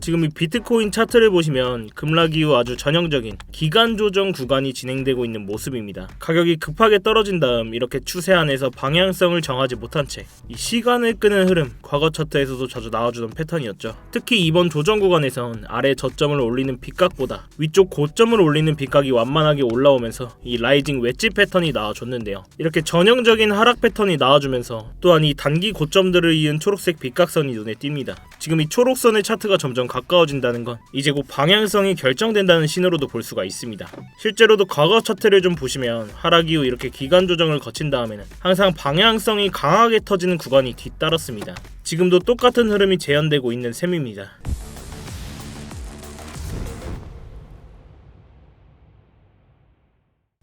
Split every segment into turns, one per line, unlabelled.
지금 이 비트코인 차트를 보시면 급락 이후 아주 전형적인 기간 조정 구간이 진행되고 있는 모습입니다. 가격이 급하게 떨어진 다음 이렇게 추세 안에서 방향성을 정하지 못한 채 이 시간을 끄는 흐름, 과거 차트에서도 자주 나와주던 패턴이었죠. 특히 이번 조정 구간에선 아래 저점을 올리는 빗각보다 위쪽 고점을 올리는 빗각이 완만하게 올라오면서 이 라이징 웨지 패턴이 나와줬는데요. 이렇게 전형적인 하락 패턴이 나와주면서 또한 이 단기 고점들을 이은 초록색 빗각선이 눈에 띕니다. 지금 이 초록선의 차트가 점점 가까워진다는 건 이제 곧 방향성이 결정된다는 신호로도 볼 수가 있습니다. 실제로도 과거 차트를 좀 보시면 하락 이후 이렇게 기간 조정을 거친 다음에는 항상 방향성이 강하게 터지는 구간이 뒤따랐습니다. 지금도 똑같은 흐름이 재현되고 있는 셈입니다.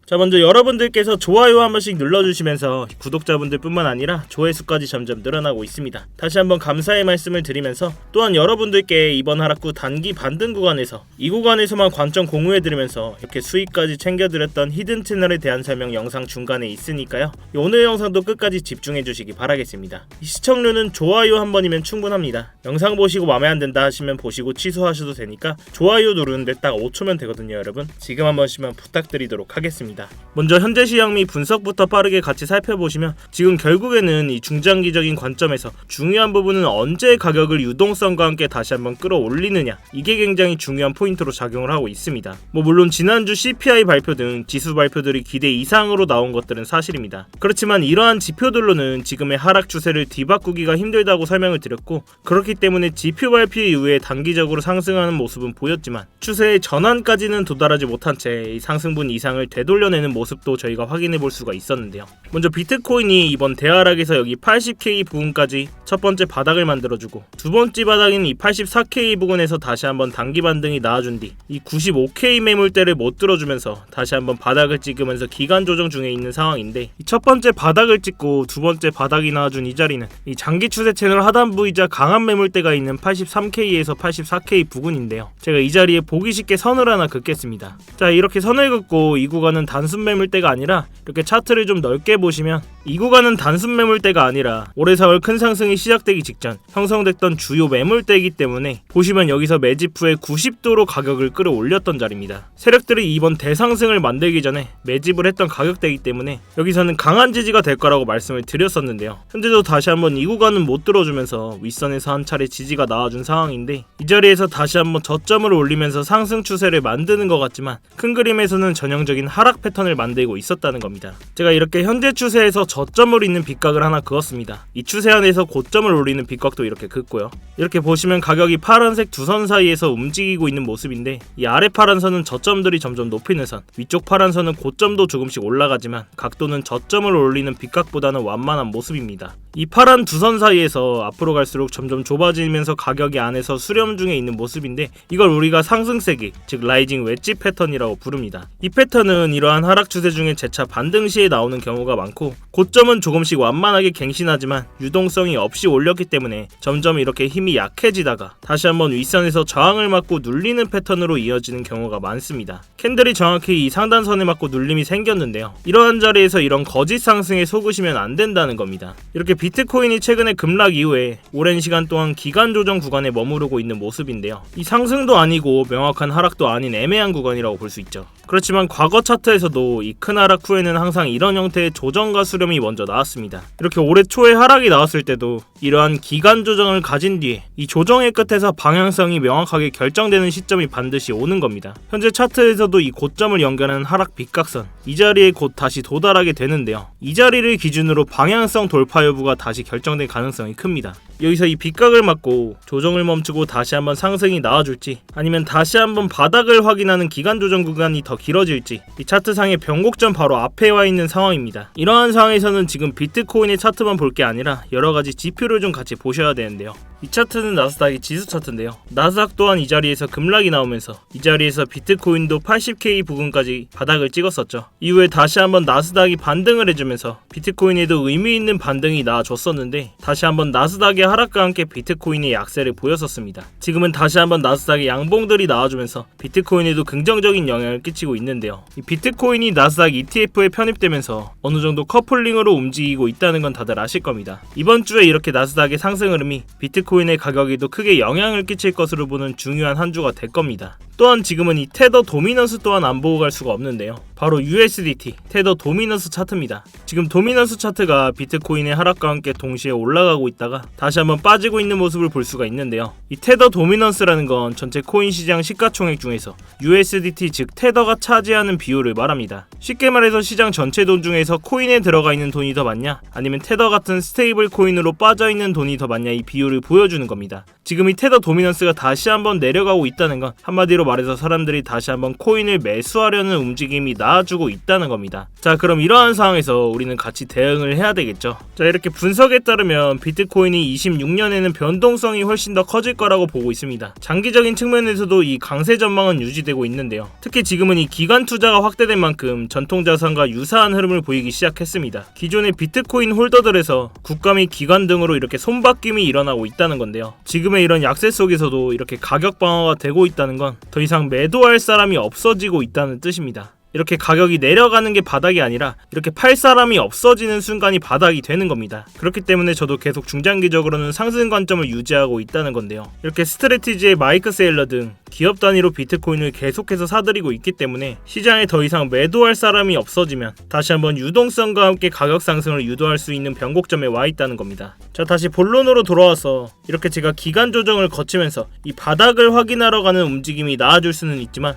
자, 먼저 여러분들께서 좋아요 한 번씩 눌러주시면서 구독자분들 뿐만 아니라 조회수까지 점점 늘어나고 있습니다. 다시 한번 감사의 말씀을 드리면서 또한 여러분들께 이번 하락구 단기 반등 구간에서 이 구간에서만 관점 공유해드리면서 이렇게 수익까지 챙겨드렸던 히든 채널에 대한 설명 영상 중간에 있으니까요. 오늘 영상도 끝까지 집중해주시기 바라겠습니다. 시청률은 좋아요 한 번이면 충분합니다. 영상 보시고 마음에 안 든다 하시면 보시고 취소하셔도 되니까 좋아요 누르는데 딱 5초면 되거든요, 여러분. 지금 한 번씩만 부탁드리도록 하겠습니다. 먼저 현재 시황 및 분석부터 빠르게 같이 살펴보시면 지금 결국에는 이 중장기적인 관점에서 중요한 부분은 언제 가격을 유동성과 함께 다시 한번 끌어올리느냐, 이게 굉장히 중요한 포인트로 작용을 하고 있습니다. 물론 지난주 CPI 발표 등 지수 발표들이 기대 이상으로 나온 것들은 사실입니다. 그렇지만 이러한 지표들로는 지금의 하락 추세를 뒤바꾸기가 힘들다고 설명을 드렸고, 그렇기 때문에 지표 발표 이후에 단기적으로 상승하는 모습은 보였지만 추세의 전환까지는 도달하지 못한 채 이 상승분 이상을 되돌려내는 모습도 저희가 확인해 볼 수가 있었는데요. 먼저 비트코인이 이번 대하락에서 여기 80K 부근까지 첫 번째 바닥을 만들어주고, 두 번째 바닥인 이 84K 부근에서 다시 한번 단기 반등이 나와준 뒤 이 95K 매물대를 못 들어주면서 다시 한번 바닥을 찍으면서 기간 조정 중에 있는 상황인데, 이 첫 번째 바닥을 찍고 두 번째 바닥이 나와준 이 자리는 이 장기 추세 채널 하단부이자 강한 매물대가 있는 83K에서 84K 부근인데요. 제가 이 자리에 보기 쉽게 선을 하나 긋겠습니다. 자, 이렇게 선을 긋고 이 구간은 단순 매물대가 아니라, 이렇게 차트를 좀 넓게 보시면 이 구간은 단순 매물대가 아니라 올해 4월 큰 상승이 시작되기 직전 형성됐던 주요 매물대이기 때문에 보시면 여기서 매집 후에 90도로 가격을 끌어올렸던 자리입니다. 세력들이 이번 대상승을 만들기 전에 매집을 했던 가격대이기 때문에 여기서는 강한 지지가 될 거라고 말씀을 드렸었는데요. 현재도 다시 한번 이 구간은 못 들어주면서 윗선에서 한 차례 지지가 나와준 상황인데, 이 자리에서 다시 한번 저점을 올리면서 상승 추세를 만드는 것 같지만 큰 그림에서는 전형적인 하락 패턴을 만들고 있었다는 겁니다. 제가 이렇게 현재 추세에서 저점을 잇는 빗각을 하나 그었습니다. 이 추세 안에서 고점을 올리는 빗각도 이렇게 긋고요. 이렇게 보시면 가격이 파란색 두 선 사이에서 움직이고 있는 모습인데, 이 아래 파란 선은 저점들이 점점 높이는 선, 위쪽 파란 선은 고점도 조금씩 올라가지만 각도는 저점을 올리는 빗각보다는 완만한 모습입니다. 이 파란 두 선 사이에서 앞으로 갈수록 점점 좁아지면서 가격이 안에서 수렴 중에 있는 모습인데, 이걸 우리가 상승세기, 즉 라이징 웨지 패턴이라고 부릅니다. 이 패턴은 이러한 하락 추세 중에 재차 반등 시에 나오는 경우가 많고, 고점은 조금씩 완만하게 갱신하지만 유동성이 없이 올렸기 때문에 점점 이렇게 힘이 약해지다가 다시 한번 윗선에서 저항을 맞고 눌리는 패턴으로 이어지는 경우가 많습니다. 캔들이 정확히 이 상단선에 맞고 눌림이 생겼는데요. 이러한 자리에서 이런 거짓 상승에 속으시면 안 된다는 겁니다. 이렇게 비트코인이 최근에 급락 이후에 오랜 시간 동안 기간 조정 구간에 머무르고 있는 모습인데요. 이 상승도 아니고 명확한 하락도 아닌 애매한 구간이라고 볼 수 있죠. 그렇지만 과거 차트에서도 이 큰 하락 후에는 항상 이런 형태의 조정과 수렴이 먼저 나왔습니다. 이렇게 올해 초에 하락이 나왔을 때도 이러한 기간 조정을 가진 뒤에 이 조정의 끝에서 방향성이 명확하게 결정되는 시점이 반드시 오는 겁니다. 현재 차트에서도 이 고점을 연결하는 하락 빗각선, 이 자리에 곧 다시 도달하게 되는데요. 이 자리를 기준으로 방향성 돌파 여부가 다시 결정될 가능성이 큽니다. 여기서 이 빗각을 맞고 조정을 멈추고 다시 한번 상승이 나와줄지, 아니면 다시 한번 바닥을 확인하는 기간 조정 구간이 더 길어질지, 이 차트상의 변곡점 바로 앞에 와 있는 상황입니다. 이러한 상황에서는 지금 비트코인의 차트만 볼 게 아니라 여러가지 지표를 좀 같이 보셔야 되는데요. 이 차트는 나스닥의 지수 차트인데요. 나스닥 또한 이 자리에서 급락이 나오면서 이 자리에서 비트코인도 80K 부근까지 바닥을 찍었었죠. 이후에 다시 한번 나스닥이 반등을 해주면서 비트코인에도 의미 있는 반등이 나와줬었는데, 다시 한번 나스닥의 하락과 함께 비트코인의 약세를 보였었습니다. 지금은 다시 한번 나스닥의 양봉들이 나와주면서 비트코인에도 긍정적인 영향을 끼치고 있는데요. 이 비트코인이 나스닥 ETF에 편입되면서 어느 정도 커플링으로 움직이고 있다는 건 다들 아실 겁니다. 이번 주에 이렇게 나스닥의 상승 흐름이 비트코인의 가격에도 크게 영향을 끼칠 것으로 보는 중요한 한 주가 될 겁니다. 또한 지금은 이 테더 도미넌스 또한 안 보고 갈 수가 없는데요. 바로 USDT 테더 도미넌스 차트입니다. 지금 도미넌스 차트가 비트코인의 하락과 함께 동시에 올라가고 있다가 다시 한번 빠지고 있는 모습을 볼 수가 있는데요. 이 테더 도미넌스라는 건 전체 코인 시장 시가총액 중에서 USDT 즉 테더가 차지하는 비율을 말합니다. 쉽게 말해서 시장 전체 돈 중에서 코인에 들어가 있는 돈이 더 많냐 아니면 테더 같은 스테이블 코인으로 빠져있는 돈이 더 많냐 이 비율을 보여주는 겁니다. 지금 이 테더 도미넌스가 다시 한번 내려가고 있다는 건 한마디로 말해서 사람들이 다시 한번 코인을 매수하려는 움직임이 나아주고 있다는 겁니다. 자, 그럼 이러한 상황에서 우리는 같이 대응을 해야 되겠죠. 자, 이렇게 분석에 따르면 비트코인이 26년에는 변동성이 훨씬 더 커질 거라고 보고 있습니다. 장기적인 측면에서도 이 강세 전망은 유지되고 있는데요. 특히 지금은 이 기관 투자가 확대된 만큼 전통 자산과 유사한 흐름을 보이기 시작했습니다. 기존의 비트코인 홀더들에서 국가 및 기관 등으로 이렇게 손바뀜이 일어나고 있다는 건데요. 지금의 이런 약세 속에서도 이렇게 가격 방어가 되고 있다는 건 더 이상 매도할 사람이 없어지고 있다는 뜻입니다. 이렇게 가격이 내려가는 게 바닥이 아니라 이렇게 팔 사람이 없어지는 순간이 바닥이 되는 겁니다. 그렇기 때문에 저도 계속 중장기적으로는 상승 관점을 유지하고 있다는 건데요. 이렇게 스트래티지의 마이크 세일러 등 기업 단위로 비트코인을 계속해서 사들이고 있기 때문에 시장에 더 이상 매도할 사람이 없어지면 다시 한번 유동성과 함께 가격 상승을 유도할 수 있는 변곡점에 와 있다는 겁니다. 자, 다시 본론으로 돌아와서 이렇게 제가 기간 조정을 거치면서 이 바닥을 확인하러 가는 움직임이 나아질 수는 있지만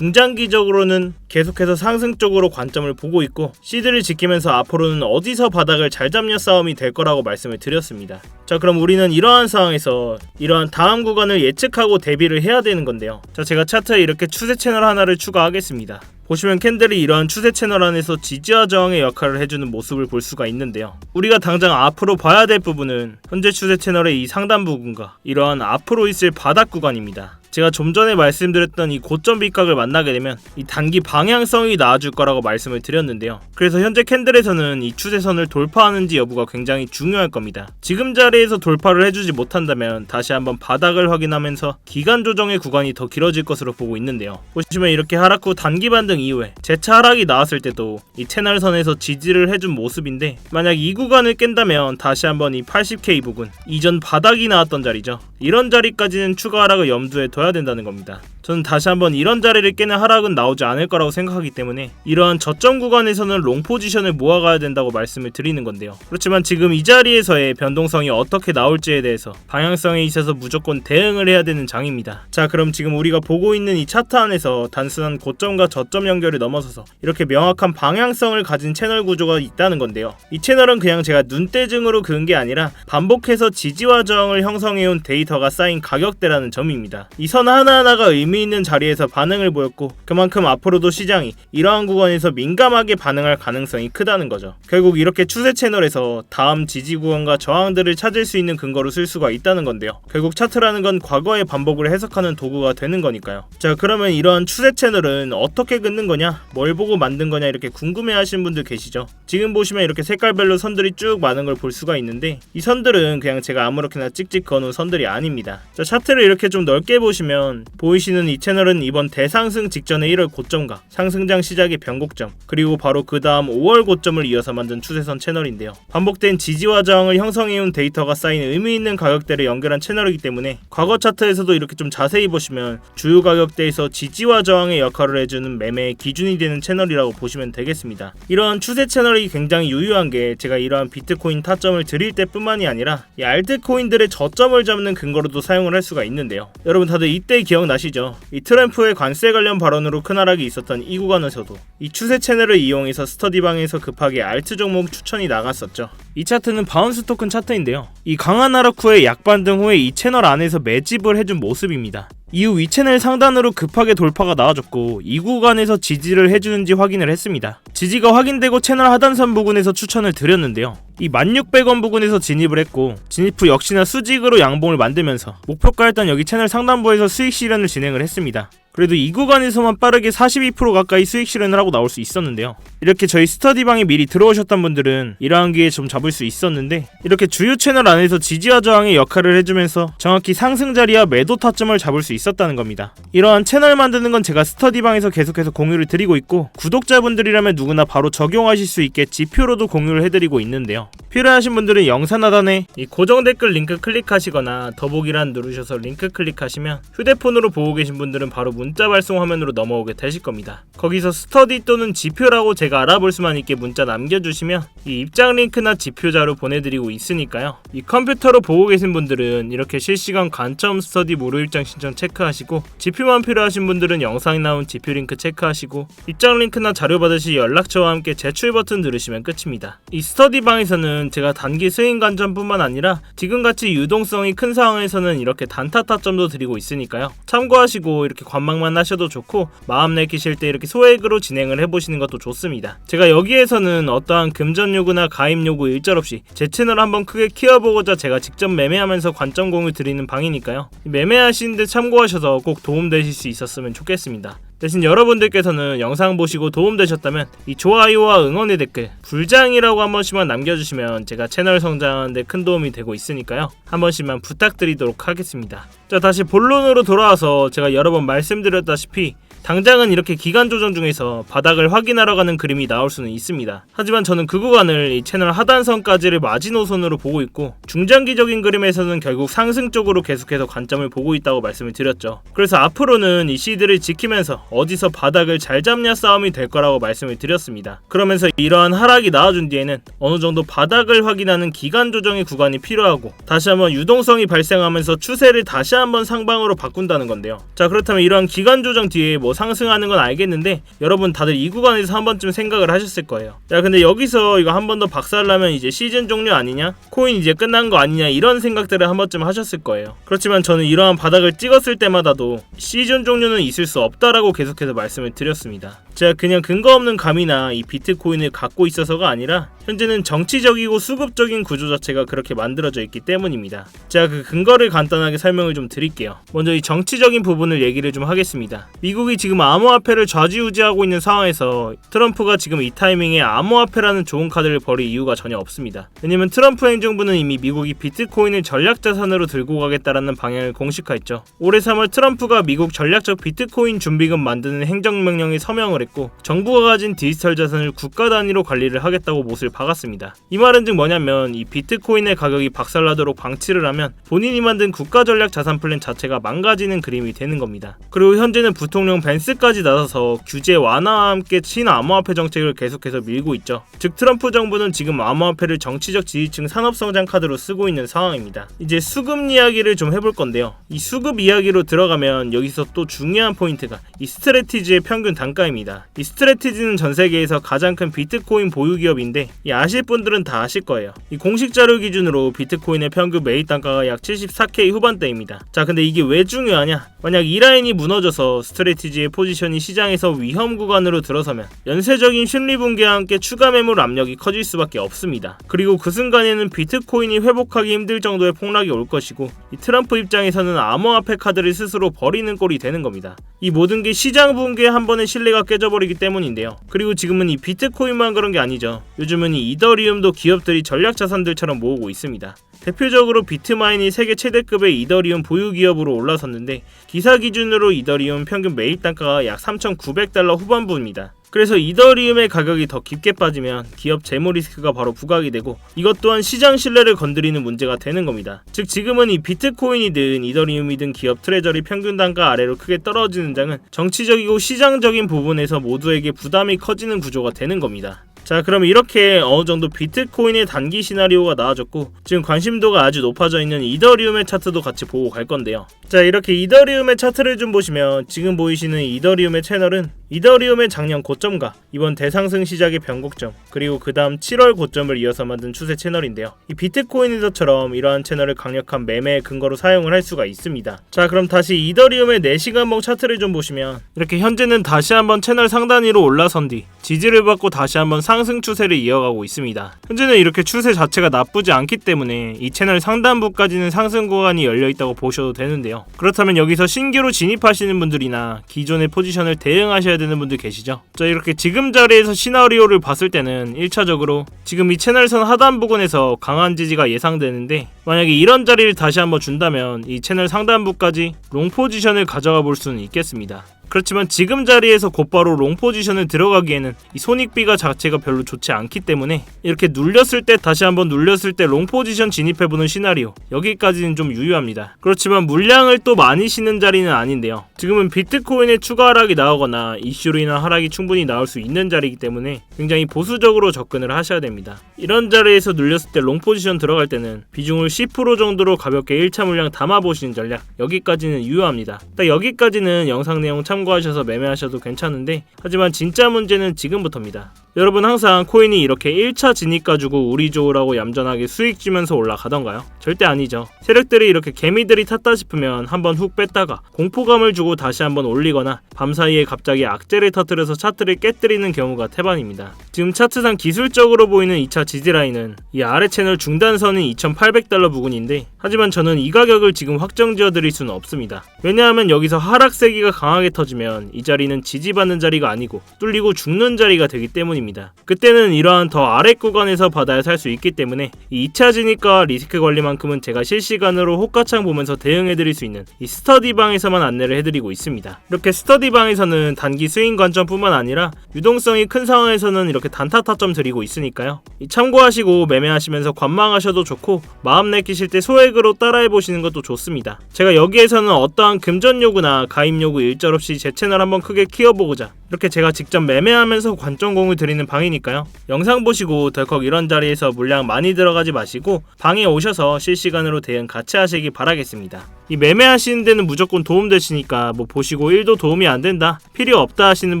중장기적으로는 계속해서 상승 쪽으로 관점을 보고 있고 시드를 지키면서 앞으로는 어디서 바닥을 잘 잡냐 싸움이 될 거라고 말씀을 드렸습니다. 자, 그럼 우리는 이러한 상황에서 이러한 다음 구간을 예측하고 대비를 해야 되는 건데요. 자, 제가 차트에 이렇게 추세 채널 하나를 추가하겠습니다. 보시면 캔들이 이러한 추세 채널 안에서 지지와 저항의 역할을 해주는 모습을 볼 수가 있는데요. 우리가 당장 앞으로 봐야 될 부분은 현재 추세 채널의 이 상단 부분과 이러한 앞으로 있을 바닥 구간입니다. 제가 좀 전에 말씀드렸던 이 고점 비각을 만나게 되면 이 단기 방향성이 나아질 거라고 말씀을 드렸는데요. 그래서 현재 캔들에서는 이 추세선을 돌파하는지 여부가 굉장히 중요할 겁니다. 지금 자리에서 돌파를 해주지 못한다면 다시 한번 바닥을 확인하면서 기간 조정의 구간이 더 길어질 것으로 보고 있는데요. 보시면 이렇게 하락 후 단기 반등 이후에 재차 하락이 나왔을 때도 이 채널선에서 지지를 해준 모습인데 만약 이 구간을 깬다면 다시 한번 이 80K 부근 이전 바닥이 나왔던 자리죠. 이런 자리까지는 추가 하락을 염두에 둬야 된다는 겁니다. 저는 다시 한번 이런 자리를 깨는 하락은 나오지 않을 거라고 생각하기 때문에 이러한 저점 구간에서는 롱 포지션을 모아가야 된다고 말씀을 드리는 건데요. 그렇지만 지금 이 자리에서의 변동성이 어떻게 나올지에 대해서 방향성에 있어서 무조건 대응을 해야 되는 장입니다. 자, 그럼 지금 우리가 보고 있는 이 차트 안에서 단순한 고점과 저점 연결을 넘어서서 이렇게 명확한 방향성을 가진 채널 구조가 있다는 건데요. 이 채널은 그냥 제가 눈대중으로 그은 게 아니라 반복해서 지지와 저항을 형성해온 데이터가 쌓인 가격대라는 점입니다. 이 선 하나하나가 의미 있는 자리에서 반응을 보였고 그만큼 앞으로도 시장이 이러한 구간에서 민감하게 반응할 가능성이 크다는 거죠. 결국 이렇게 추세 채널에서 다음 지지 구간과 저항들을 찾을 수 있는 근거로 쓸 수가 있다는 건데요. 결국 차트라는 건 과거의 반복을 해석하는 도구가 되는 거니까요. 자, 그러면 이러한 추세 채널은 어떻게 긋는 거냐, 뭘 보고 만든 거냐 이렇게 궁금해하시는 분들 계시죠? 지금 보시면 이렇게 색깔별로 선들이 쭉 많은 걸 볼 수가 있는데 이 선들은 그냥 제가 아무렇게나 찍찍 거놓은 선들이 아닙니다. 자, 차트를 이렇게 좀 넓게 보시면 보이시는 이 채널은 이번 대상승 직전의 1월 고점과 상승장 시작의 변곡점 그리고 바로 그 다음 5월 고점을 이어서 만든 추세선 채널인데요. 반복된 지지와 저항을 형성해온 데이터가 쌓인 의미 있는 가격대를 연결한 채널이기 때문에 과거 차트에서도 이렇게 좀 자세히 보시면 주요 가격대에서 지지와 저항의 역할을 해주는 매매의 기준이 되는 채널이라고 보시면 되겠습니다. 이러한 추세 채널이 굉장히 유효한 게 제가 이러한 비트코인 타점을 드릴 때뿐만이 아니라 이 알트코인들의 저점을 잡는 근거로도 사용을 할 수가 있는데요. 여러분 다들 이때 기억나시죠? 이 트럼프의 관세 관련 발언으로 큰 하락이 있었던 이 구간에서도 이 추세 채널을 이용해서 스터디방에서 급하게 알트 종목 추천이 나갔었죠. 이 차트는 바운스 토큰 차트인데요. 이 강한 하락 후에 약반등 후에 이 채널 안에서 매집을 해준 모습입니다. 이후 위 채널 상단으로 급하게 돌파가 나와줬고 이 구간에서 지지를 해주는지 확인을 했습니다. 지지가 확인되고 채널 하단선 부근에서 추천을 드렸는데요. 이 1600원 부근에서 진입을 했고 진입 후 역시나 수직으로 양봉을 만들면서 목표가였던 여기 채널 상단부에서 수익 실현을 진행을 했습니다. 그래도 이 구간에서만 빠르게 42% 가까이 수익 실현을 하고 나올 수 있었는데요. 이렇게 저희 스터디방에 미리 들어오셨던 분들은 이러한 기회 좀 잡을 수 있었는데, 이렇게 주요 채널 안에서 지지와 저항의 역할을 해주면서 정확히 상승 자리와 매도 타점을 잡을 수 있었다는 겁니다. 이러한 채널 만드는 건 제가 스터디방에서 계속해서 공유를 드리고 있고, 구독자분들이라면 누구나 바로 적용하실 수 있게 지표로도 공유를 해드리고 있는데요. 필요하신 분들은 영상 하단에 이 고정 댓글 링크 클릭하시거나 더보기란 누르셔서 링크 클릭하시면 휴대폰으로 보고 계신 분들은 바로 문자 발송 화면으로 넘어오게 되실 겁니다. 거기서 스터디 또는 지표라고 제가 알아볼 수만 있게 문자 남겨주시면 이 입장 링크나 지표자로 보내드리고 있으니까요. 이 컴퓨터로 보고 계신 분들은 이렇게 실시간 관점 스터디 무료 입장 신청 체크하시고, 지표만 필요하신 분들은 영상에 나온 지표 링크 체크하시고, 입장 링크나 자료 받으실 연락처와 함께 제출 버튼 누르시면 끝입니다. 이 스터디방에서는 제가 단기 스윙 관점뿐만 아니라 지금같이 유동성이 큰 상황에서는 이렇게 단타 타점도 드리고 있으니까요. 참고하시고 이렇게 관망만 하셔도 좋고, 마음 내키실 때 이렇게 소액으로 진행을 해보시는 것도 좋습니다. 제가 여기에서는 어떠한 금전 요구나 가입 요구 일절 없이 제 채널을 한번 크게 키워보고자 제가 직접 매매하면서 관점 공유 드리는 방이니까요. 매매하시는데 참고하셔서 꼭 도움되실 수 있었으면 좋겠습니다. 대신 여러분들께서는 영상 보시고 도움되셨다면 이 좋아요와 응원의 댓글, 불장이라고 한 번씩만 남겨주시면 제가 채널 성장하는데 큰 도움이 되고 있으니까요. 한 번씩만 부탁드리도록 하겠습니다. 자, 다시 본론으로 돌아와서 제가 여러 번 말씀드렸다시피 당장은 이렇게 기간 조정 중에서 바닥을 확인하러 가는 그림이 나올 수는 있습니다. 하지만 저는 그 구간을 이 채널 하단선까지를 마지노선으로 보고 있고, 중장기적인 그림에서는 결국 상승 쪽으로 계속해서 관점을 보고 있다고 말씀을 드렸죠. 그래서 앞으로는 이 시드를 지키면서 어디서 바닥을 잘 잡냐 싸움이 될 거라고 말씀을 드렸습니다. 그러면서 이러한 하락이 나와준 뒤에는 어느 정도 바닥을 확인하는 기간 조정의 구간이 필요하고, 다시 한번 유동성이 발생하면서 추세를 다시 한번 상방으로 바꾼다는 건데요. 자, 그렇다면 이러한 기간 조정 뒤에 상승하는 건 알겠는데, 여러분 다들 이 구간에서 한 번쯤 생각을 하셨을 거예요. 야, 근데 여기서 이거 한 번 더 박살나면 이제 시즌 종료 아니냐? 코인 이제 끝난 거 아니냐? 이런 생각들을 한 번쯤 하셨을 거예요. 그렇지만 저는 이러한 바닥을 찍었을 때마다도 시즌 종료는 있을 수 없다라고 계속해서 말씀을 드렸습니다. 제가 그냥 근거 없는 감이나 이 비트코인을 갖고 있어서가 아니라 현재는 정치적이고 수급적인 구조 자체가 그렇게 만들어져 있기 때문입니다. 제가 그 근거를 간단하게 설명을 좀 드릴게요. 먼저 이 정치적인 부분을 얘기를 좀 하겠습니다. 미국이 지금 암호화폐를 좌지우지하고 있는 상황에서 트럼프가 지금 이 타이밍에 암호화폐라는 좋은 카드를 버릴 이유가 전혀 없습니다. 왜냐면 트럼프 행정부는 이미 미국이 비트코인을 전략자산으로 들고 가겠다라는 방향을 공식화했죠. 올해 3월 트럼프가 미국 전략적 비트코인 준비금 만드는 행정명령에 서명을 했고, 정부가 가진 디지털 자산을 국가 단위로 관리를 하겠다고 못을 박았습니다. 이 말은 즉 뭐냐면 이 비트코인의 가격이 박살나도록 방치를 하면 본인이 만든 국가 전략 자산 플랜 자체가 망가지는 그림이 되는 겁니다. 그리고 현재는 부통령 벤스까지 나서서 규제 완화와 함께 친암호화폐 정책을 계속해서 밀고 있죠. 즉 트럼프 정부는 지금 암호화폐를 정치적 지지층 산업성장 카드로 쓰고 있는 상황입니다. 이제 수급 이야기를 좀 해볼 건데요. 이 수급 이야기로 들어가면 여기서 또 중요한 포인트가 이 스트래티지의 평균 단가입니다. 이 스트래티지는 전 세계에서 가장 큰 비트코인 보유 기업인데, 이 아실 분들은 다 아실 거예요. 이 공식 자료 기준으로 비트코인의 평균 매입 단가가 약 74K 후반대입니다. 자, 근데 이게 왜 중요하냐? 만약 이 라인이 무너져서 스트래티지의 포지션이 시장에서 위험 구간으로 들어서면 연쇄적인 심리 붕괴와 함께 추가 매물 압력이 커질 수밖에 없습니다. 그리고 그 순간에는 비트코인이 회복하기 힘들 정도의 폭락이 올 것이고, 이 트럼프 입장에서는 암호화폐 카드를 스스로 버리는 꼴이 되는 겁니다. 이 모든 게 시장 붕괴 한 번의 신뢰가 깨져버리기 때문인데요. 그리고 지금은 이 비트코인만 그런 게 아니죠. 요즘은 이 이더리움도 기업들이 전략 자산들처럼 모으고 있습니다. 대표적으로 비트마인이 세계 최대급의 이더리움 보유 기업으로 올라섰는데, 기사 기준으로 이더리움 평균 매입 단가가 약 3,900달러 후반부입니다. 그래서 이더리움의 가격이 더 깊게 빠지면 기업 재무 리스크가 바로 부각이 되고, 이것 또한 시장 신뢰를 건드리는 문제가 되는 겁니다. 즉 지금은 이 비트코인이든 이더리움이든 기업 트레저리 평균 단가 아래로 크게 떨어지는 장은 정치적이고 시장적인 부분에서 모두에게 부담이 커지는 구조가 되는 겁니다. 자, 그럼 이렇게 어느 정도 비트코인의 단기 시나리오가 나와졌고, 지금 관심도가 아주 높아져 있는 이더리움의 차트도 같이 보고 갈 건데요. 자, 이렇게 이더리움의 차트를 좀 보시면 지금 보이시는 이더리움의 채널은 이더리움의 작년 고점과 이번 대상승 시작의 변곡점, 그리고 그 다음 7월 고점을 이어서 만든 추세 채널인데요. 이 비트코인에서처럼 이러한 채널을 강력한 매매의 근거로 사용을 할 수가 있습니다. 자, 그럼 다시 이더리움의 4시간봉 차트를 좀 보시면 이렇게 현재는 다시 한번 채널 상단 위로 올라선 뒤 지지를 받고 다시 한번 상승 추세를 이어가고 있습니다. 현재는 이렇게 추세 자체가 나쁘지 않기 때문에 이 채널 상단부까지는 상승 구간이 열려있다고 보셔도 되는데요. 그렇다면 여기서 신규로 진입하시는 분들이나 기존의 포지션을 대응하셔야 되는 분들 계시죠? 자, 이렇게 지금 자리에서 시나리오를 봤을 때는 1차적으로 지금 이 채널선 하단 부근에서 강한 지지가 예상되는데, 만약에 이런 자리를 다시 한번 준다면 이 채널 상단부까지 롱 포지션을 가져가 볼 수는 있겠습니다. 그렇지만 지금 자리에서 곧바로 롱 포지션을 들어가기에는 이 손익비가 자체가 별로 좋지 않기 때문에 이렇게 눌렸을 때, 다시 한번 눌렸을 때 롱 포지션 진입해보는 시나리오, 여기까지는 좀 유효합니다. 그렇지만 물량을 또 많이 쉬는 자리는 아닌데요. 지금은 비트코인의 추가 하락이 나오거나 이슈로 인한 하락이 충분히 나올 수 있는 자리이기 때문에 굉장히 보수적으로 접근을 하셔야 됩니다. 이런 자리에서 눌렸을 때 롱 포지션 들어갈 때는 비중을 10% 정도로 가볍게 1차 물량 담아보시는 전략, 여기까지는 유효합니다. 딱 여기까지는 영상 내용 참고하셔서 매매하셔도 괜찮은데, 하지만 진짜 문제는 지금부터입니다. 여러분, 항상 코인이 이렇게 1차 진입 가지고 우리 좋으라고 얌전하게 수익 주면서 올라가던가요? 절대 아니죠. 세력들이 이렇게 개미들이 탔다 싶으면 한번 훅 뺐다가 공포감을 주고 다시 한번 올리거나 밤사이에 갑자기 악재를 터뜨려서 차트를 깨뜨리는 경우가 태반입니다. 지금 차트상 기술적으로 보이는 2차 지지라인은 이 아래 채널 중단선인 $2,800 부근인데, 하지만 저는 이 가격을 지금 확정지어 드릴 수는 없습니다. 왜냐하면 여기서 하락 세기가 강하게 터지면 이 자리는 지지받는 자리가 아니고 뚫리고 죽는 자리가 되기 때문입니다. 그때는 이러한 더 아래 구간에서 받아야 살 수 있기 때문에 이 2차 진입과 리스크 관리만큼은 제가 실시간으로 호가창 보면서 대응해드릴 수 있는 이 스터디방에서만 안내를 해드리고 있습니다. 이렇게 스터디방에서는 단기 스윙 관점뿐만 아니라 유동성이 큰 상황에서는 이렇게 단타 타점 드리고 있으니까요. 참고하시고 매매하시면서 관망하셔도 좋고, 마음 내키실 때 소액으로 따라해보시는 것도 좋습니다. 제가 여기에서는 어떠한 금전 요구나 가입 요구 일절 없이 제 채널 한번 크게 키워보고자 이렇게 제가 직접 매매하면서 관점 공유 드리는 방이니까요. 영상 보시고 덜컥 이런 자리에서 물량 많이 들어가지 마시고 방에 오셔서 실시간으로 대응 같이 하시기 바라겠습니다. 이 매매하시는 데는 무조건 도움되시니까 뭐 보시고 1도 도움이 안 된다, 필요 없다 하시는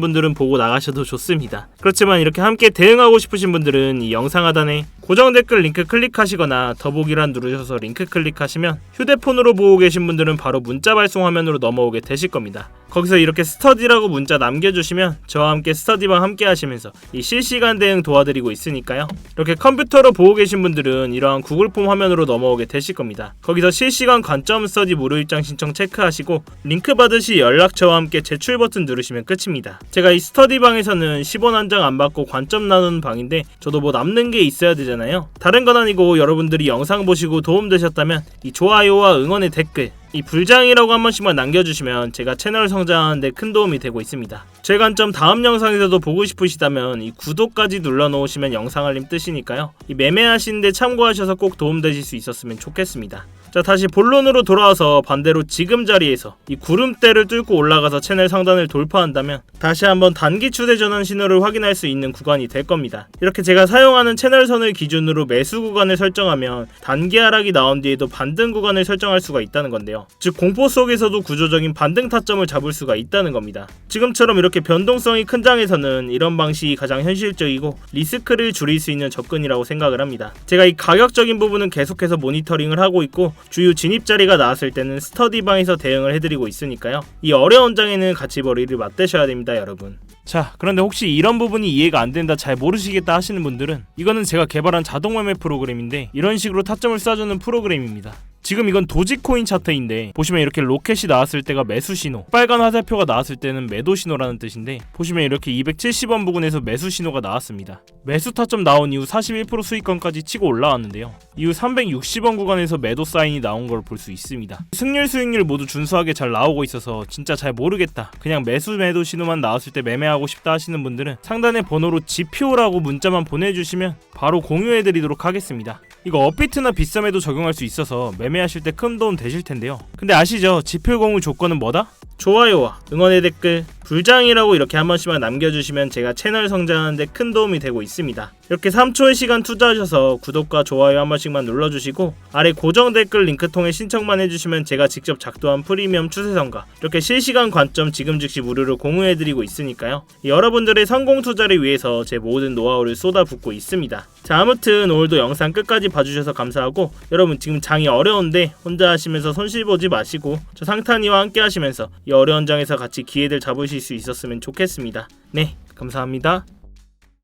분들은 보고 나가셔도 좋습니다. 그렇지만 이렇게 함께 대응하고 싶으신 분들은 이 영상 하단에 고정 댓글 링크 클릭하시거나 더보기란 누르셔서 링크 클릭하시면 휴대폰으로 보고 계신 분들은 바로 문자 발송 화면으로 넘어오게 되실 겁니다. 거기서 이렇게 스터디라고 문자 남겨주시면 저와 함께 스터디방 함께 하시면서 이 실시간 대응 도와드리고 있으니까요. 이렇게 컴퓨터로 보고 계신 분들은 이러한 구글 폼 화면으로 넘어오게 되실 겁니다. 거기서 실시간 관점 스터디 무료 입장 신청 체크하시고 링크 받으시 연락처와 함께 제출 버튼 누르시면 끝입니다. 제가 이 스터디방에서는 10원 한 장 안 받고 관점 나누는 방인데, 저도 뭐 남는 게 있어야 되잖아요. 다른 건 아니고 여러분들이 영상 보시고 도움되셨다면 이 좋아요와 응원의 댓글, 이 불장이라고 한 번씩만 남겨주시면 제가 채널 성장하는데 큰 도움이 되고 있습니다. 제 관점 다음 영상에서도 보고 싶으시다면 이 구독까지 눌러놓으시면 영상 알림 뜨시니까요. 이 매매하시는데 참고하셔서 꼭 도움되실 수 있었으면 좋겠습니다. 자, 다시 본론으로 돌아와서 반대로 지금 자리에서 이 구름대를 뚫고 올라가서 채널 상단을 돌파한다면 다시 한번 단기 추세 전환 신호를 확인할 수 있는 구간이 될 겁니다. 이렇게 제가 사용하는 채널선을 기준으로 매수 구간을 설정하면 단기 하락이 나온 뒤에도 반등 구간을 설정할 수가 있다는 건데요. 즉 공포 속에서도 구조적인 반등 타점을 잡을 수가 있다는 겁니다. 지금처럼 이렇게 변동성이 큰 장에서는 이런 방식이 가장 현실적이고 리스크를 줄일 수 있는 접근이라고 생각을 합니다. 제가 이 가격적인 부분은 계속해서 모니터링을 하고 있고, 주요 진입 자리가 나왔을 때는 스터디방에서 대응을 해드리고 있으니까요. 이 어려운 장에는 같이 머리를 맞대셔야 됩니다, 여러분. 자, 그런데 혹시 이런 부분이 이해가 안 된다, 잘 모르시겠다 하시는 분들은 이거는 제가 개발한 자동 매매 프로그램인데, 이런 식으로 타점을 쏴주는 프로그램입니다. 지금 이건 도지코인 차트인데 보시면 이렇게 로켓이 나왔을 때가 매수 신호, 빨간 화살표가 나왔을 때는 매도 신호라는 뜻인데, 보시면 이렇게 270원 부근에서 매수 신호가 나왔습니다. 매수 타점 나온 이후 41% 수익권까지 치고 올라왔는데요. 이후 360원 구간에서 매도 사인이 나온 걸 볼 수 있습니다. 승률 수익률 모두 준수하게 잘 나오고 있어서 진짜 잘 모르겠다, 그냥 매수 매도 신호만 나왔을 때 매매하고 싶다 하시는 분들은 상단의 번호로 지표라고 문자만 보내주시면 바로 공유해드리도록 하겠습니다. 이거 업비트나 빗썸에도 적용할 수 있어서 매매하실 때 큰 도움 되실 텐데요. 근데 아시죠? 지표 공유 조건은 뭐다? 좋아요와 응원의 댓글, 불장이라고 이렇게 한 번씩만 남겨주시면 제가 채널 성장하는데 큰 도움이 되고 있습니다. 이렇게 3초의 시간 투자하셔서 구독과 좋아요 한 번씩만 눌러주시고, 아래 고정 댓글 링크 통해 신청만 해주시면 제가 직접 작도한 프리미엄 추세선과 이렇게 실시간 관점 지금 즉시 무료로 공유해드리고 있으니까요. 여러분들의 성공 투자를 위해서 제 모든 노하우를 쏟아붓고 있습니다. 자, 아무튼 오늘도 영상 끝까지 봐주셔서 감사하고, 여러분 지금 장이 어려운데 혼자 하시면서 손실보지 마시고 저 상탄이와 함께 하시면서 이 어려운 장에서 같이 기회들 잡으실 수 있었으면 좋겠습니다. 네, 감사합니다.